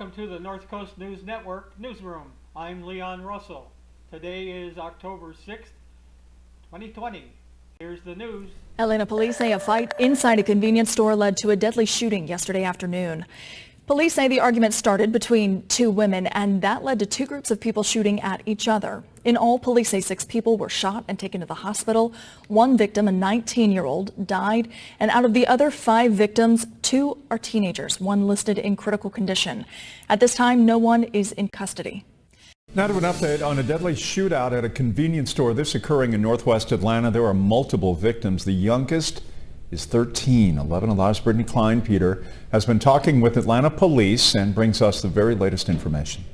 Welcome to the North Coast News Network Newsroom. I'm Leon Russell. Today is October 6th, 2020. Here's the news. Atlanta police say a fight inside a convenience store led to a deadly shooting yesterday afternoon. Police say the argument started between two women, and that led to two groups of people shooting at each other. In all, police say 6 people were shot and taken to the hospital. One victim, a 19-year-old, died, and out of the other 5 victims, 2 are teenagers, one listed in critical condition. At this time, no one is in custody. Now to an update on a deadly shootout at a convenience store. This occurring in northwest Atlanta. There are multiple victims. The youngest is 13. 11 Alive's Brittany Klein-Peter has been talking with Atlanta police and brings us the very latest information.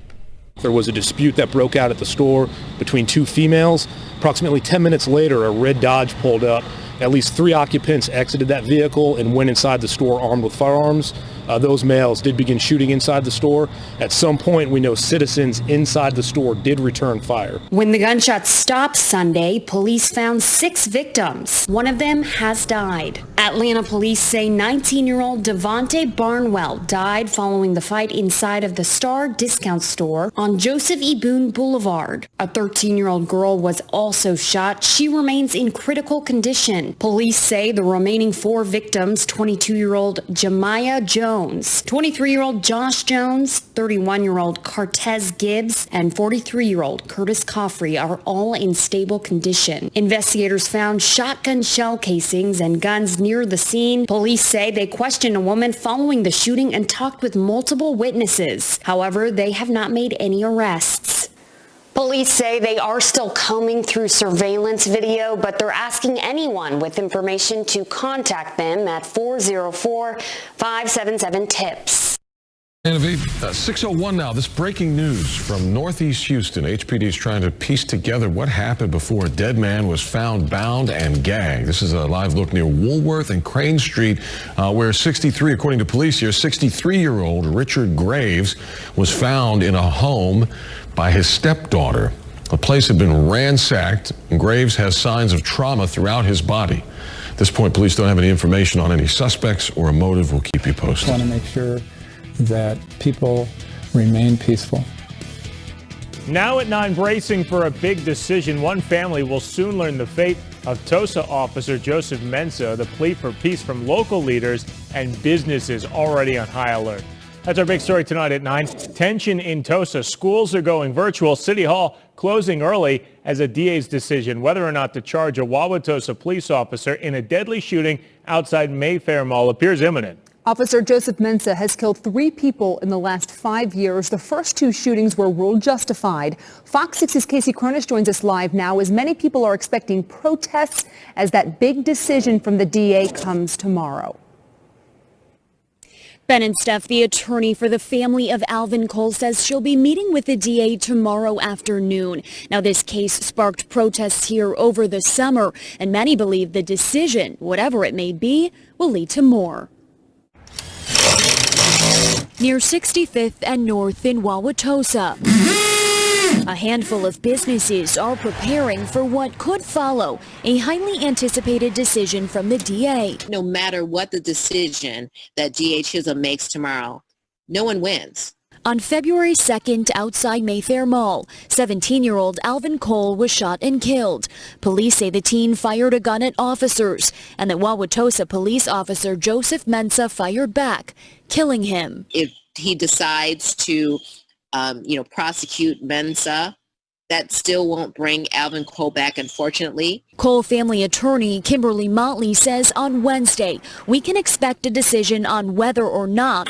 There was a dispute that broke out at the store between 2 females. Approximately 10 minutes later, a red Dodge pulled up. At least 3 occupants exited that vehicle and went inside the store armed with firearms. Those males did begin shooting inside the store. At some point, we know citizens inside the store did return fire. When the gunshots stopped Sunday, police found 6 victims. One of them has died. Atlanta police say 19-year-old Devontae Barnwell died following the fight inside of the Star Discount Store on Joseph E. Boone Boulevard. A 13-year-old girl was also shot. She remains in critical condition. Police say the remaining 4 victims, 22-year-old Jemiah Jones, 23-year-old Josh Jones, 31-year-old Cartez Gibbs, and 43-year-old Curtis Coffrey are all in stable condition. Investigators found shotgun shell casings and guns near the scene. Police say they questioned a woman following the shooting and talked with multiple witnesses. However, they have not made any arrests. Police say they are still combing through surveillance video, but they're asking anyone with information to contact them at 404-577-TIPS. 6:01 now. This breaking news from Northeast Houston. HPD is trying to piece together what happened before a dead man was found bound and gagged. This is a live look near Woolworth and Crane Street, where according to police here, 63-year-old Richard Graves was found in a home by his stepdaughter. The place had been ransacked, and Graves has signs of trauma throughout his body. At this point, police don't have any information on any suspects or a motive. We'll keep you posted. I want to make sure that people remain peaceful. Now at 9, bracing for a big decision. One family will soon learn the fate of TOSA officer Joseph Mensah. The plea for peace from local leaders and businesses already on high alert. That's our big story tonight at 9. Tension in TOSA. Schools are going virtual. City Hall closing early as a DA's decision whether or not to charge a Wauwatosa police officer in a deadly shooting outside Mayfair Mall appears imminent. Officer Joseph Mensah has killed 3 people in the last 5 years. The first 2 shootings were ruled justified. Fox 6's Casey Cronus joins us live now as many people are expecting protests as that big decision from the DA comes tomorrow. Ben and Steph, the attorney for the family of Alvin Cole, says she'll be meeting with the DA tomorrow afternoon. Now, this case sparked protests here over the summer, and many believe the decision, whatever it may be, will lead to more. Near 65th and North in Wauwatosa, a handful of businesses are preparing for what could follow a highly anticipated decision from the DA. No matter what the decision that DA Chisholm makes tomorrow, no one wins. On February 2nd, outside Mayfair Mall, 17-year-old Alvin Cole was shot and killed. Police say the teen fired a gun at officers, and that Wauwatosa police officer Joseph Mensah fired back, killing him. If he decides to prosecute Mensah, that still won't bring Alvin Cole back, unfortunately. Cole family attorney Kimberly Motley says on Wednesday, we can expect a decision on whether or not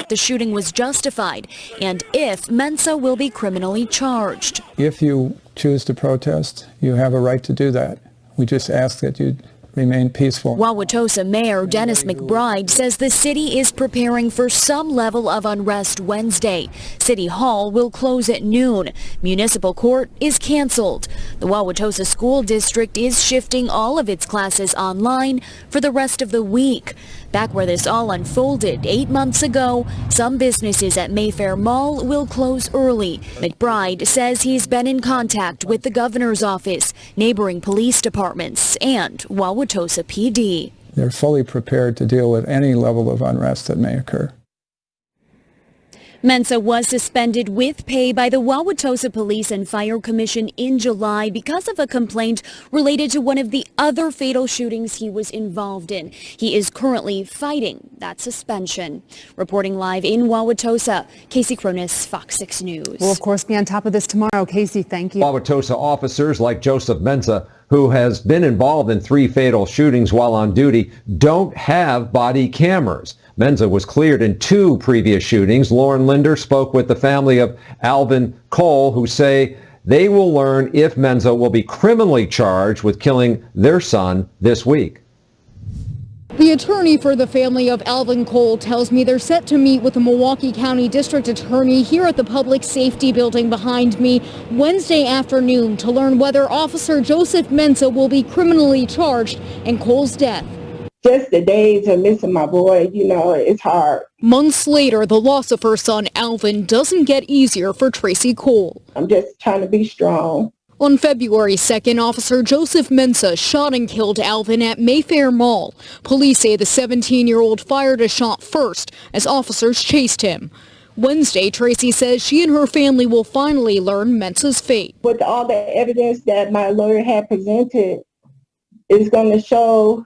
the shooting was justified and if Mensah will be criminally charged. If you choose to protest, you have a right to do that. We just ask that you remain peaceful. Wauwatosa Mayor Dennis McBride says the city is preparing for some level of unrest Wednesday. City Hall will close at noon. Municipal court is canceled. The Wauwatosa School District is shifting all of its classes online for the rest of the week. Back where this all unfolded 8 months ago, some businesses at Mayfair Mall will close early. McBride says he's been in contact with the governor's office, neighboring police departments, and Wauwatosa PD. They're fully prepared to deal with any level of unrest that may occur. Mensah was suspended with pay by the Wauwatosa Police and Fire Commission in July because of a complaint related to one of the other fatal shootings he was involved in. He is currently fighting that suspension. Reporting live in Wauwatosa, Casey Cronus, Fox 6 News. We'll, of course, be on top of this tomorrow. Casey, thank you. Wauwatosa officers like Joseph Mensah, who has been involved in 3 fatal shootings while on duty, don't have body cameras. Mensah was cleared in 2 previous shootings. Lauren Linder spoke with the family of Alvin Cole, who say they will learn if Mensah will be criminally charged with killing their son this week. The attorney for the family of Alvin Cole tells me they're set to meet with the Milwaukee County District Attorney here at the Public Safety Building behind me Wednesday afternoon to learn whether Officer Joseph Mensah will be criminally charged in Cole's death. Just the days of missing my boy, it's hard. Months later, the loss of her son Alvin doesn't get easier for Tracy Cole. I'm just trying to be strong. On February 2nd, Officer Joseph Mensah shot and killed Alvin at Mayfair Mall. Police say the 17-year-old fired a shot first as officers chased him. Wednesday, Tracy says she and her family will finally learn Mensah's fate. With all the evidence that my lawyer had presented, is going to show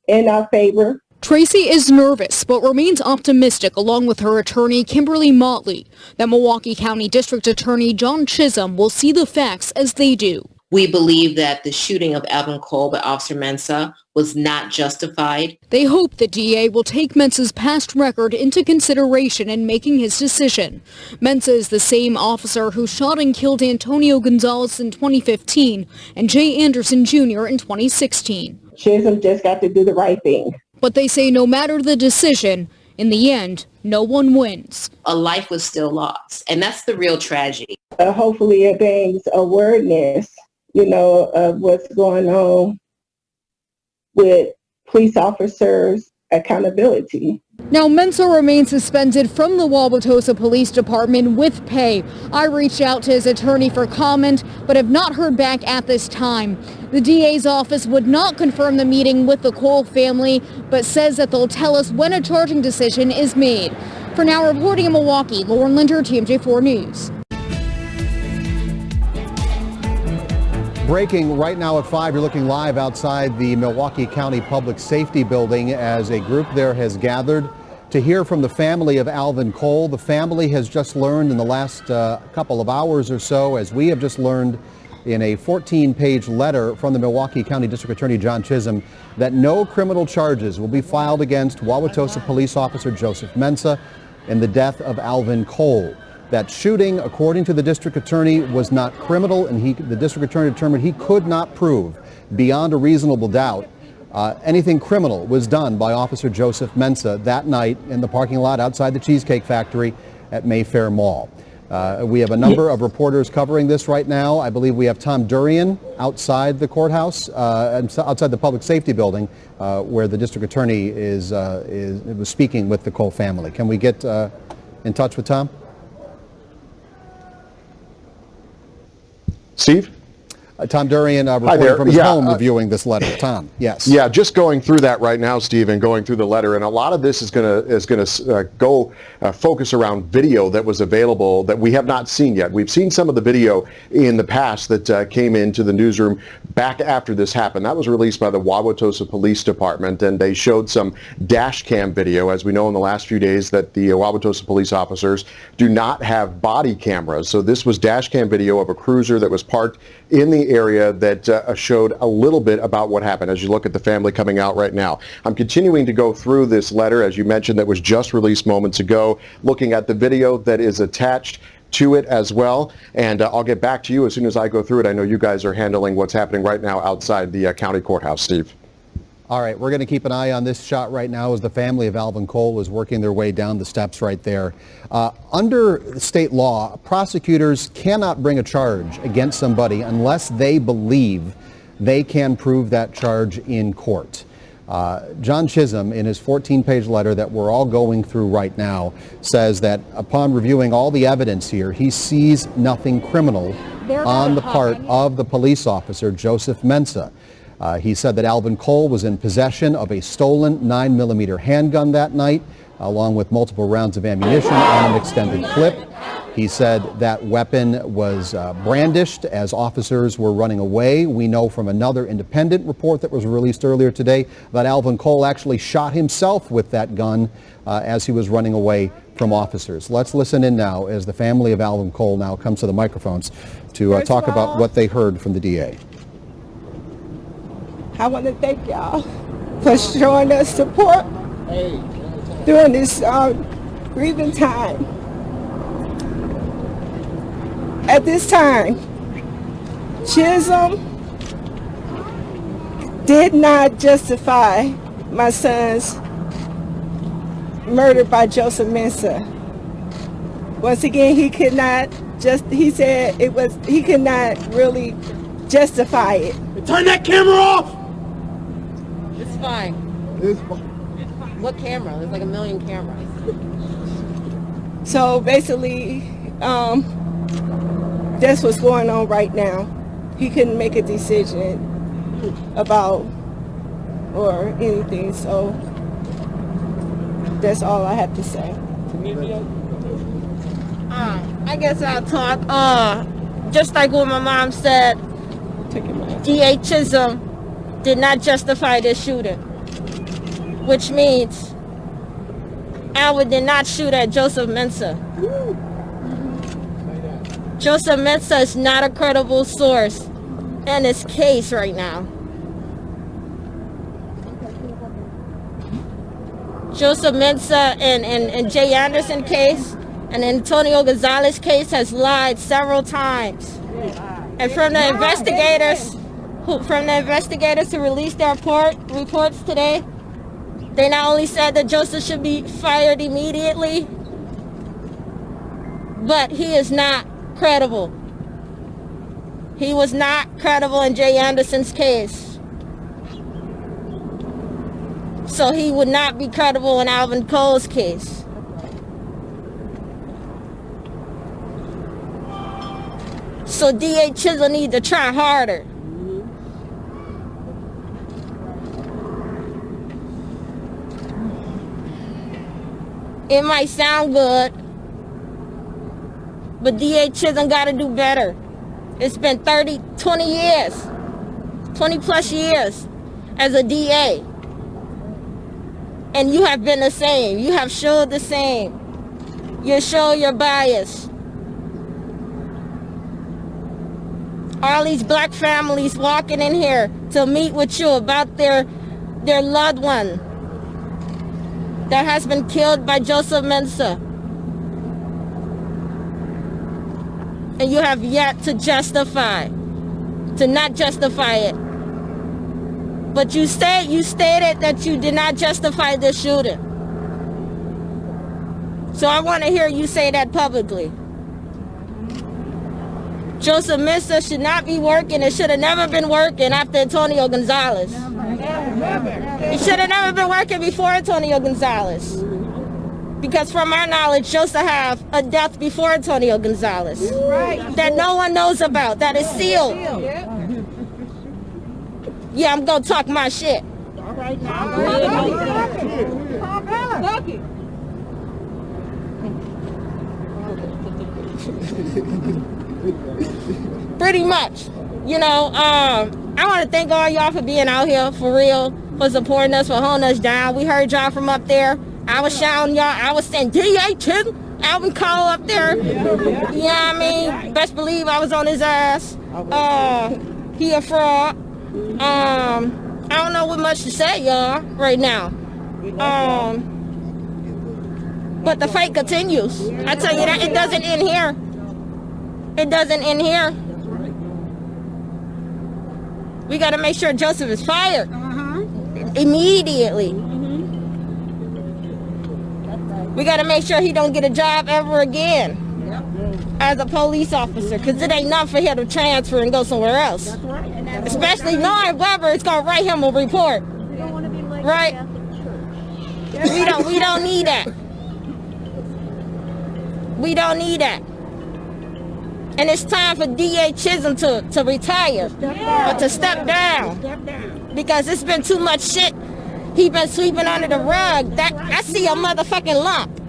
in our favor. Tracy is nervous but remains optimistic, along with her attorney Kimberly Motley, that Milwaukee County District Attorney John Chisholm will see the facts as they do. We believe that the shooting of Alvin Cole by Officer Mensah was not justified. They hope the DA will take Mensah's past record into consideration in making his decision. Mensah is the same officer who shot and killed Antonio Gonzalez in 2015 and Jay Anderson Jr. in 2016. Chisholm just got to do the right thing. But they say no matter the decision, in the end, no one wins. A life was still lost, and that's the real tragedy. Hopefully it brings awareness, of what's going on with police officers' accountability. Now, Mensah remains suspended from the Wauwatosa Police Department with pay. I reached out to his attorney for comment, but have not heard back at this time. The DA's office would not confirm the meeting with the Cole family, but says that they'll tell us when a charging decision is made. For now, reporting in Milwaukee, Lauren Linder, TMJ4 News. Breaking right now at 5, you're looking live outside the Milwaukee County Public Safety Building as a group there has gathered to hear from the family of Alvin Cole. The family has just learned in the last couple of hours or so, as we have just learned in a 14-page letter from the Milwaukee County District Attorney John Chisholm, that no criminal charges will be filed against Wauwatosa Police Officer Joseph Mensah in the death of Alvin Cole. That shooting, according to the district attorney, was not criminal, and the district attorney determined he could not prove beyond a reasonable doubt anything criminal was done by Officer Joseph Mensah that night in the parking lot outside the Cheesecake Factory at Mayfair Mall. We have a number of reporters covering this right now. I believe we have Tom Durian outside the courthouse, and outside the public safety building, where the district attorney was speaking with the Cole family. Can we get in touch with Tom? Steve? Tom Durian reporting from his home reviewing this letter. Tom, yes. Yeah, just going through that right now, Steve, and going through the letter, and a lot of this is going to focus around video that was available that we have not seen yet. We've seen some of the video in the past that came into the newsroom back after this happened. That was released by the Wauwatosa Police Department, and they showed some dash cam video. As we know in the last few days that the Wauwatosa police officers do not have body cameras. So this was dash cam video of a cruiser that was parked in the area that showed a little bit about what happened as you look at the family coming out right now. I'm continuing to go through this letter, as you mentioned, that was just released moments ago, looking at the video that is attached to it as well, and I'll get back to you as soon as I go through it. I know you guys are handling what's happening right now outside the county courthouse, Steve. All right, we're going to keep an eye on this shot right now as the family of Alvin Cole is working their way down the steps right there. Under state law, prosecutors cannot bring a charge against somebody unless they believe they can prove that charge in court. John Chisholm, in his 14-page letter that we're all going through right now, says that upon reviewing all the evidence here, he sees nothing criminal on the part of the police officer, Joseph Mensah. He said that Alvin Cole was in possession of a stolen 9mm handgun that night, along with multiple rounds of ammunition and an extended clip. He said that weapon was brandished as officers were running away. We know from another independent report that was released earlier today that Alvin Cole actually shot himself with that gun as he was running away from officers. Let's listen in now as the family of Alvin Cole now comes to the microphones to talk about what they heard from the DA. I want to thank y'all for showing us support during this grieving time. At this time, Chisholm did not justify my son's murder by Joseph Mensah. Once again, he could not he said he could not really justify it. Turn that camera off! It's fine. It's fine. What camera? There's like a million cameras. So basically, that's what's going on right now. He couldn't make a decision about or anything, so that's all I have to say. I guess I'll talk. Just like what my mom said, DA Chisholm did not justify this shooting, which means Alvin did not shoot at Joseph Mensah. Joseph Mensah is not a credible source in this case right now. Joseph Mensah and Jay Anderson case and Antonio Gonzalez case has lied several times. And from the investigators who released their reports today, they not only said that Joseph should be fired immediately, but he is not credible. He was not credible in Jay Anderson's case. So he would not be credible in Alvin Cole's case. So DA Chisholm needs to try harder. It might sound good, but DA Chisholm got to do better. It's been 20 years, 20 plus years as a DA. And you have been the same. You have showed the same. You show your bias. All these black families walking in here to meet with you about their loved one that has been killed by Joseph Mensah. And you have yet to not justify it. But you stated that you did not justify this shooting. So I want to hear you say that publicly. Joseph Mensah should not be working. It should have never been working after Antonio Gonzalez. He should have never been working before Antonio Gonzalez. Because from our knowledge, Joseph have a death before Antonio Gonzalez that no one knows about, that is sealed. Yeah, I'm gonna talk my shit. Pretty much. You know, I want to thank all y'all for being out here, for real, for supporting us, for holding us down. We heard y'all from up there. I was shouting y'all. I was saying, DA Chisholm, Alvin Cole up there. You know what I mean? Best believe I was on his ass. He a fraud. I don't know what much to say, y'all, right now. But the fight continues. I tell you that, it doesn't end here. It doesn't end here. We got to make sure Joseph is fired immediately. We got to make sure he don't get a job ever again as a police officer, because it ain't enough for him to transfer and go somewhere else. Especially knowing Weber is going to write him a report. Right? We don't need that. We don't need that. And it's time for DA Chisholm to retire or to step down, because it's been too much shit He been sweeping under the rug. That I see a motherfucking lump.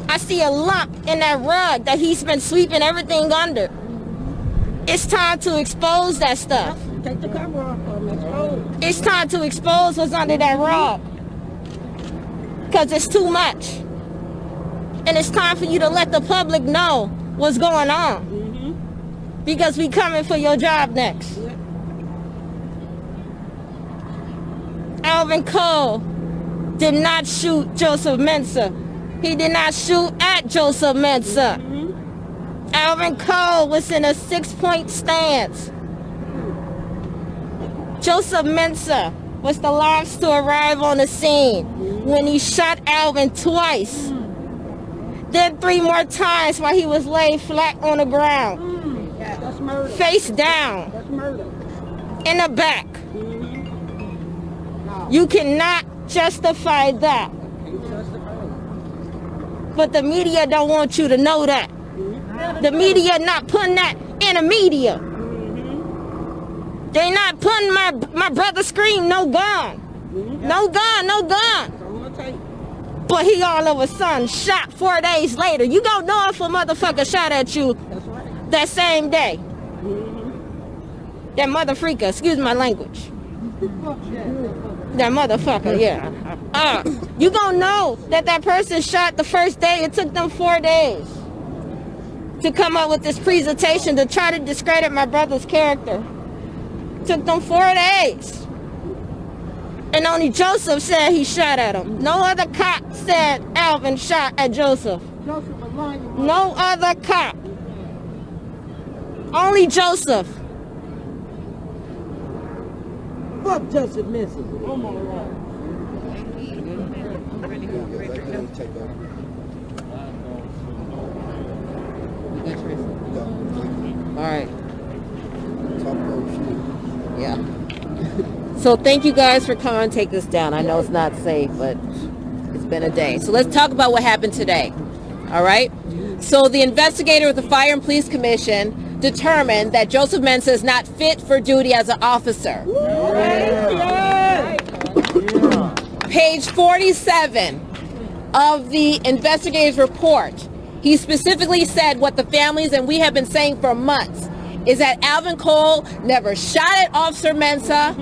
I see a lump in that rug that he's been sweeping everything under. It's time to expose that stuff. Take the cover off. It's time to expose what's under that rug. Because it's too much. And it's time for you to let the public know what's going on. Because we coming for your job next. Alvin Cole did not shoot Joseph Mensah. He did not shoot at Joseph Mensah. Alvin Cole was in a 6-point stance. Joseph Mensah was the last to arrive on the scene when he shot Alvin twice. Then 3 more times while he was laid flat on the ground. That's murder. Face down. That's murder. In the back. You cannot justify that. But the media don't want you to know that. The media not putting that in the media. They not putting my brother scream, no gun. No gun, no gun. But he all of a sudden shot 4 days later. You don't know if a motherfucker shot at you that same day. That mother freaker, excuse my language. That motherfucker, yeah. You gonna know that that person shot the first day. It took them 4 days to come up with this presentation to try to discredit my brother's character. Took them 4 days. And only Joseph said he shot at him. No other cop said Alvin shot at Joseph. No other cop. Only Joseph. Fuck Joseph Mensah. Oh my God. All right. Yeah. So thank you guys for coming and take this down. I know it's not safe, but it's been a day. So let's talk about what happened today. All right. So the investigator with the Fire and Police Commission determined that Joseph Mensah is not fit for duty as an officer. Page 47 of the investigator's report, he specifically said what the families and we have been saying for months is that Alvin Cole never shot at Officer Mensah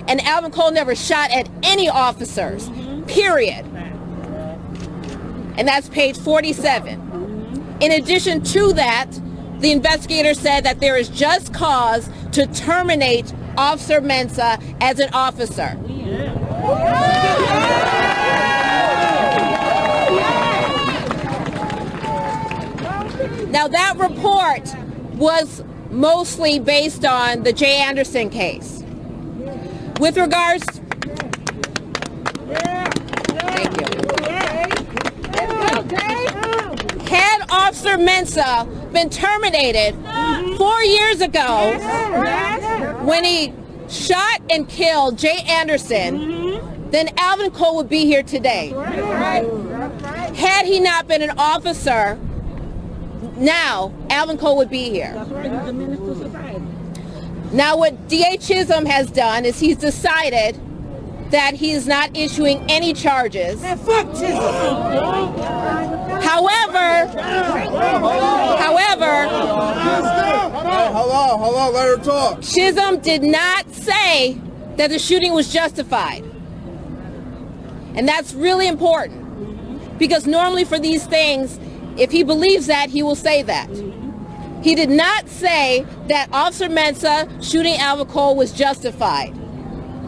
and Alvin Cole never shot at any officers, period. And that's page 47. In addition to that, the investigator said that there is just cause to terminate Officer Mensah as an officer. Now that report was mostly based on the Jay Anderson case. With regards, thank you. Had Officer Mensah been terminated 4 years ago when he shot and killed Jay Anderson, then Alvin Cole would be here today. Had he not been an officer, now Alvin Cole would be here. Now what D.A. Chisholm has done is he's decided that he is not issuing any charges. However, hold on, let her talk. Chisholm did not say that the shooting was justified. And that's really important because normally for these things, if he believes that, he will say that. He did not say that Officer Mensah shooting Alvin Cole was justified.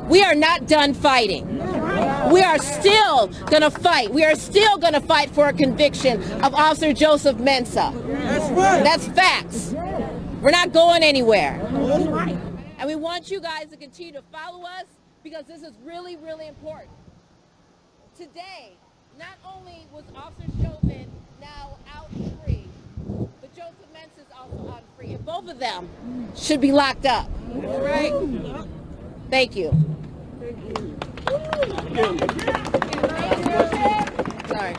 We are not done fighting. We are still going to fight. We are still going to fight for a conviction of Officer Joseph Mensah. That's facts. We're not going anywhere. And we want you guys to continue to follow us because this is really, really important. Today, not only was Officer Chauvin now out free, but Joseph Mensah is also out free. And both of them should be locked up. All right? Thank you. Sorry.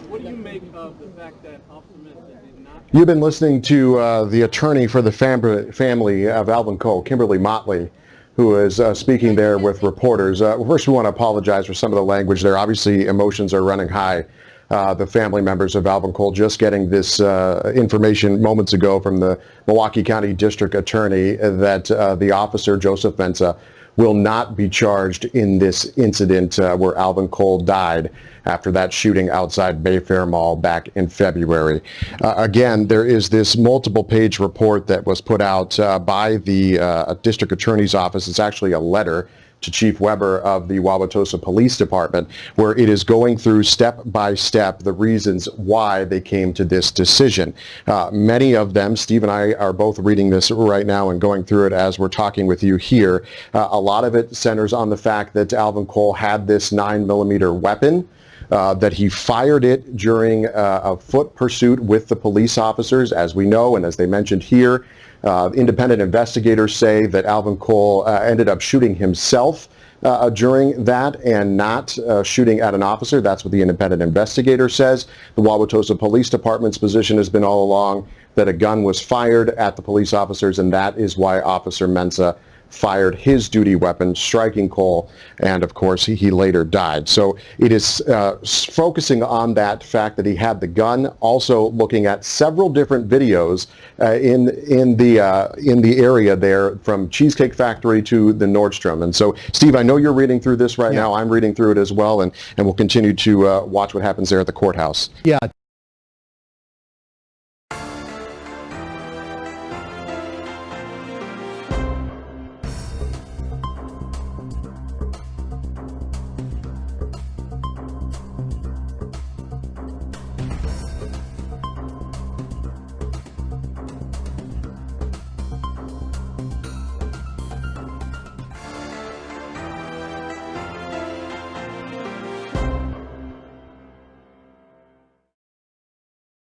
What do you make of the fact that Officer Mensah did not... You've been listening to the attorney for the family of Alvin Cole, Kimberly Motley, who is speaking there with reporters. First, we want to apologize for some of the language there. Obviously, emotions are running high. The family members of Alvin Cole just getting this information moments ago from the Milwaukee County District Attorney that the officer, Joseph Mensah, will not be charged in this incident where Alvin Cole died after that shooting outside Bayfair Mall back in February. Again, there is this multiple-page report that was put out by the District Attorney's Office. It's actually a letter to Chief Weber of the Wauwatosa Police Department, where it is going through step by step the reasons why they came to this decision. Many of them, Steve and I are both reading this right now and going through it as we're talking with you here. A lot of it centers on the fact that Alvin Cole had this 9mm weapon, that he fired it during a foot pursuit with the police officers, as we know, and as they mentioned here. Independent investigators say that Alvin Cole ended up shooting himself during that and not shooting at an officer. That's what the independent investigator says. The Wauwatosa Police Department's position has been all along that a gun was fired at the police officers, and that is why Officer Mensah fired his duty weapon, striking Cole, and of course he later died. So it is focusing on that fact that he had the gun, also looking at several different videos in the area there from Cheesecake Factory to the Nordstrom. And so, Steve, I know you're reading through this right now. I'm reading through it as well, and we'll continue to watch what happens there at the courthouse. Yeah.